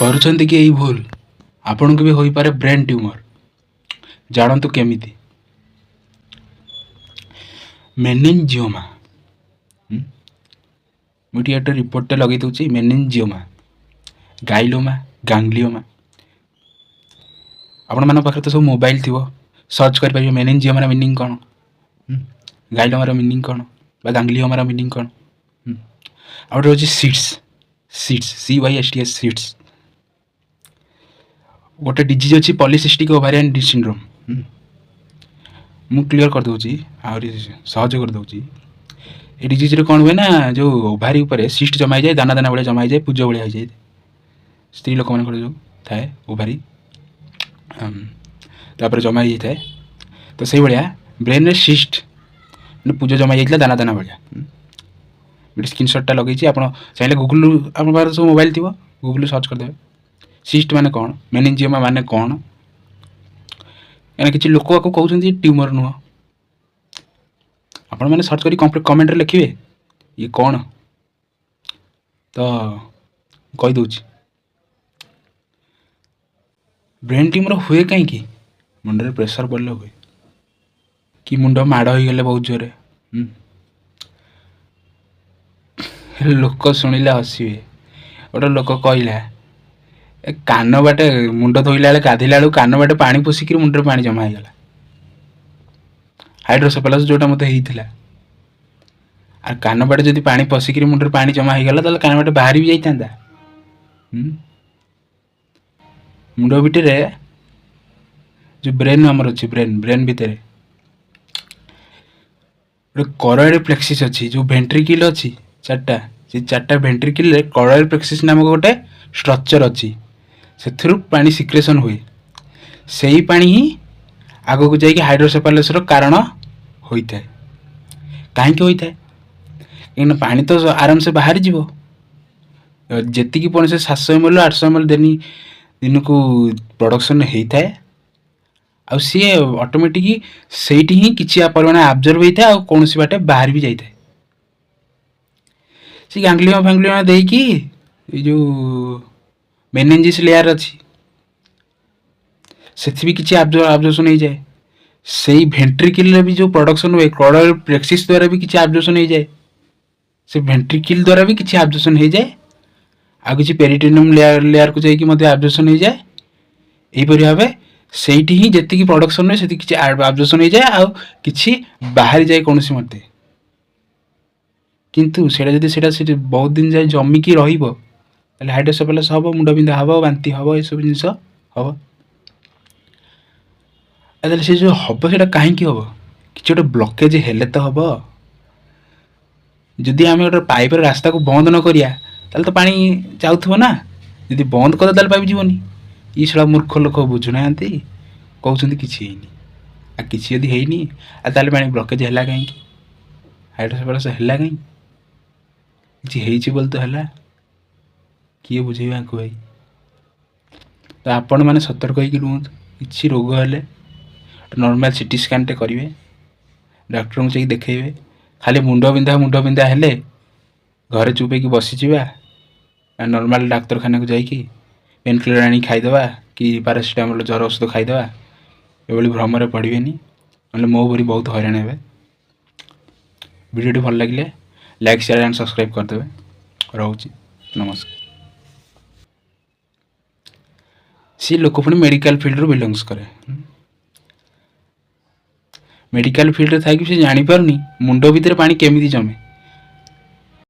କରୁଛନ୍ତି କି ଏଇ ଭୁଲ ଆପଣଙ୍କୁ ବି ହୋଇପାରେ ବ୍ରେନ୍ ଟ୍ୟୁମର। ଜାଣନ୍ତୁ କେମିତି। ମେନିଞ୍ଜିଓମା, ମୁଁ ଟିକେ ଗୋଟେ ରିପୋର୍ଟଟେ ଲଗେଇ ଦେଉଛି। ମେନିଞ୍ଜିଓମା, ଗାଇଲୋମା, ଗାଙ୍ଗ୍ଲିଓମା। ଆପଣମାନଙ୍କ ପାଖରେ ତ ସବୁ ମୋବାଇଲ ଥିବ, ସର୍ଚ୍ଚ କରିପାରିବେ ମେନିଞ୍ଜିଓମାର ମିନିଂ କ'ଣ, ଗାଇଲୋମାର ମିନିଂ କ'ଣ, ବା ଗାଙ୍ଗ୍ଲିଓମାର ମିନିଂ କ'ଣ। ଆଉ ଗୋଟେ ହେଉଛି ସିଟ୍ସ, CYSTS ସିଟ୍ସ। ଗୋଟେ ଡିଜିଜ୍ ଅଛି ପଲିସିଷ୍ଟିକ୍ ଓଭାରିଆନ୍ ସିଣ୍ଡ୍ରୋମ୍। ମୁଁ କ୍ଲିୟର କରିଦେଉଛି, ଆହୁରି ସହଜ କରିଦେଉଛି। ଏ ଡିଜିଜ୍ରେ କ'ଣ ହୁଏ ନା, ଯେଉଁ ଓଭାରି ଉପରେ ସିଷ୍ଟ ଜମା ହେଇଯାଏ, ଦାନା ଦାନା ଭଳିଆ ଜମା ହେଇଯାଏ, ପୂଜ ଭଳିଆ ହେଇଯାଏ। ସ୍ତ୍ରୀ ଲୋକମାନଙ୍କର ଯେଉଁ ଥାଏ ଓଭାରି, ତାପରେ ଜମା ହେଇଯାଇଥାଏ। ତ ସେଇଭଳିଆ ବ୍ରେନ୍ରେ ସିଷ୍ଟ ମାନେ ପୂଜ ଜମା ହେଇଯାଇଥିଲା ଦାନା ଦାନା ଭଳିଆ। ଗୋଟେ ସ୍କ୍ରିନସଟ୍ଟା ଲଗେଇଛି, ଆପଣ ଚାହିଁଲେ ଗୁଗୁଲ, ଆପଣଙ୍କ ପାଖରେ ସବୁ ମୋବାଇଲ ଥିବ, ଗୁଗୁଲରେ ସର୍ଚ୍ଚ କରିଦେବେ ସିଷ୍ଟ ମାନେ କ'ଣ, ମେନିଞ୍ଜିଓମା ମାନେ କ'ଣ। କାହିଁକିନା କିଛି ଲୋକ ଆକୁ କହୁଛନ୍ତି ଟ୍ୟୁମର ନୁହଁ। ଆପଣମାନେ ସର୍ଚ୍ଚ କରି କମେଣ୍ଟରେ ଲେଖିବେ ଇଏ କ'ଣ। ତ କହିଦେଉଛି, ବ୍ରେନ୍ ଟ୍ୟୁମର ହୁଏ କାହିଁକି? ମୁଣ୍ଡରେ ପ୍ରେସର ପଡ଼ିଲେ ହୁଏ, କି ମୁଣ୍ଡ ମାଡ଼ ହୋଇଗଲେ ବହୁତ ଜୋରେ। ଲୋକ ଶୁଣିଲେ ହସିବେ। ଗୋଟେ ଲୋକ କହିଲା, ଏ କାନ ବାଟେ ମୁଣ୍ଡ ଧୋଇଲା ବେଳେ, ଗାଧୋଇଲା ବେଳକୁ କାନ ବାଟେ ପାଣି ପଶିକିରି ମୁଣ୍ଡରେ ପାଣି ଜମା ହେଇଗଲା। ହାଇଡ୍ରୋସେଫାଲସ୍ ଯେଉଁଟା ମୋତେ ହେଇଥିଲା। ଆଉ କାନ ବାଟେ ଯଦି ପାଣି ପଶିକିରି ମୁଣ୍ଡରେ ପାଣି ଜମା ହେଇଗଲା, ତାହେଲେ କାନ ବାଟେ ବାହାରି ବି ଯାଇଥାନ୍ତା। ମୁଣ୍ଡ ଭିତରେ ଯେଉଁ ବ୍ରେନ୍ ଆମର ଅଛି, ବ୍ରେନ୍ ଭିତରେ ଗୋଟେ କରଏଡ୍ ପ୍ଲେକ୍ସିସ୍ ଅଛି, ଯେଉଁ ଭେଣ୍ଟ୍ରିକିଲ୍ ଅଛି ଚାରିଟା, ସେ ଚାରିଟା ଭେଣ୍ଟ୍ରିକିଲ୍ରେ କରଏଡ୍ ପ୍ଲେକ୍ସିସ୍ ନାମକ ଗୋଟେ ଷ୍ଟ୍ରକ୍ଚର ଅଛି। ସେଥିରୁ ପାଣି ସିକ୍ରେସନ୍ ହୁଏ। ସେଇ ପାଣି ହିଁ ଆଗକୁ ଯାଇକି ହାଇଡ୍ରୋସେଫାଲସ୍ର କାରଣ ହୋଇଥାଏ। କାହିଁକି ହୋଇଥାଏ? କାହିଁକିନା ପାଣି ତ ଆରାମସେ ବାହାରିଯିବ। ଯେତିକି ପୁଣି ସେ 700 ml 800 ml ଦିନକୁ ପ୍ରଡକ୍ସନ୍ ହେଇଥାଏ। ଆଉ ସିଏ ଅଟୋମେଟିକ୍ ସେଇଠି ହିଁ କିଛି ପରିମାଣ ଆବଜର୍ଭ ହେଇଥାଏ, ଆଉ କୌଣସି ବାଟେ ବାହାରି ବି ଯାଇଥାଏ। ସେ ଗାଙ୍ଗ୍ଲିଓମା ଦେଇକି ଏଇ ଯେଉଁ ମେନିଞ୍ଜିସ୍ ଲେୟାର ଅଛି, ସେଥି ବି କିଛି ଆବଜର୍ଭସନ୍ ହେଇଯାଏ। ସେଇ ଭେଣ୍ଟ୍ରିକିଲ୍ରେ ବି ଯେଉଁ ପ୍ରଡକ୍ସନ୍ ହୁଏ, କରଏଡ୍ ପ୍ଲେକ୍ସିସ୍ ଦ୍ୱାରା ବି କିଛି ଆବଜର୍ଭସନ୍ ହେଇଯାଏ। ସେ ଭେଣ୍ଟ୍ରିକିଲ୍ ଦ୍ୱାରା ବି କିଛି ଆବଜର୍ଭସନ୍ ହେଇଯାଏ, ଆଉ କିଛି ପେରିଟୋନିୟମ୍ ଲେୟାରକୁ ଯାଇକି ମଧ୍ୟ ଆବଜର୍ଭସନ୍ ହେଇଯାଏ। ଏହିପରି ଭାବେ ସେଇଠି ହିଁ ଯେତିକି ପ୍ରଡକ୍ସନ୍ ହୁଏ ସେତିକି କିଛି ଆବଜର୍ଭସନ୍ ହେଇଯାଏ, ଆଉ କିଛି ବାହାରିଯାଏ କୌଣସି ମତେ। କିନ୍ତୁ ସେଠି ବହୁତ ଦିନ ଯାଏ ଜମିକି ରହିବ, ତାହେଲେ ହାଇଡ୍ରୋସେଫାଲସ୍ ହେବ, ମୁଣ୍ଡବିନ୍ଧା ହେବ, ବାନ୍ତି ହେବ, ଏସବୁ ଜିନିଷ ହେବ। ତାହେଲେ ସେ ଯେଉଁ ହେବ ସେଇଟା କାହିଁକି ହେବ? କିଛି ଗୋଟେ ବ୍ଲକେଜ୍ ହେଲେ ତ ହେବ। ଯଦି ଆମେ ଗୋଟେ ପାଇପ୍ର ରାସ୍ତାକୁ ବନ୍ଦ ନ କରିବା, ତାହେଲେ ତ ପାଣି ଯାଉଥିବ ନା। ଯଦି ବନ୍ଦ କରିଦେବା ତାହେଲେ ପାଇପ୍ ଯିବନି। ଇଏ ସେଟା ମୂର୍ଖ ଲୋକ ବୁଝୁନାହାନ୍ତି, କହୁଛନ୍ତି କିଛି ହେଇନି। ଆଉ କିଛି ଯଦି ହେଇନି, ଆଉ ତାହେଲେ ପାଣି ବ୍ଲକେଜ୍ ହେଲା କାହିଁକି? ହାଇଡ୍ରୋସେଫାଲସ୍ ହେଲା କାହିଁକି? କିଛି ହେଇଛି ବୋଲି ତ ହେଲା। କିଏ ବୁଝେଇବ ଆଙ୍କୁ ଭାଇ? ତ ଆପଣମାନେ ସତର୍କ ହେଇକି ରୁହନ୍ତୁ। କିଛି ରୋଗ ହେଲେ ନର୍ମାଲ ସିଟି ସ୍କାନ୍ଟେ କରିବେ, ଡାକ୍ତରଙ୍କୁ ଯାଇକି ଦେଖେଇବେ। ଖାଲି ମୁଣ୍ଡ ବିନ୍ଧା ହେଲେ ଘରେ ଚୁପ୍ ହେଇକି ବସିଯିବା, ନର୍ମାଲ ଡାକ୍ତରଖାନାକୁ ଯାଇକି ପେନ୍ କିଲର ଆଣିକି ଖାଇଦେବା, କି ପାରାସିଟାମଲ୍ ଜ୍ୱର ଔଷଧ ଖାଇଦେବା, ଏଭଳି ଭ୍ରମରେ ପଡ଼ିବେନି। ନହେଲେ ମୋ ପରି ବହୁତ ହଇରାଣ ହେବେ। ଭିଡ଼ିଓଟି ଭଲ ଲାଗିଲେ ଲାଇକ୍, ସେୟାର ଆଣ୍ଡ ସବସ୍କ୍ରାଇବ୍ କରିଦେବେ। ରହୁଛି, ନମସ୍କାର। ସେ ଲୋକ ପୁଣି ମେଡ଼ିକାଲ ଫିଲ୍ଡରୁ ବିଲଙ୍ଗସ୍ କରେ। ମେଡ଼ିକାଲ ଫିଲ୍ଡରେ ଥାଇକି ସେ ଜାଣିପାରୁନି ମୁଣ୍ଡ ଭିତରେ ପାଣି କେମିତି ଜମେ।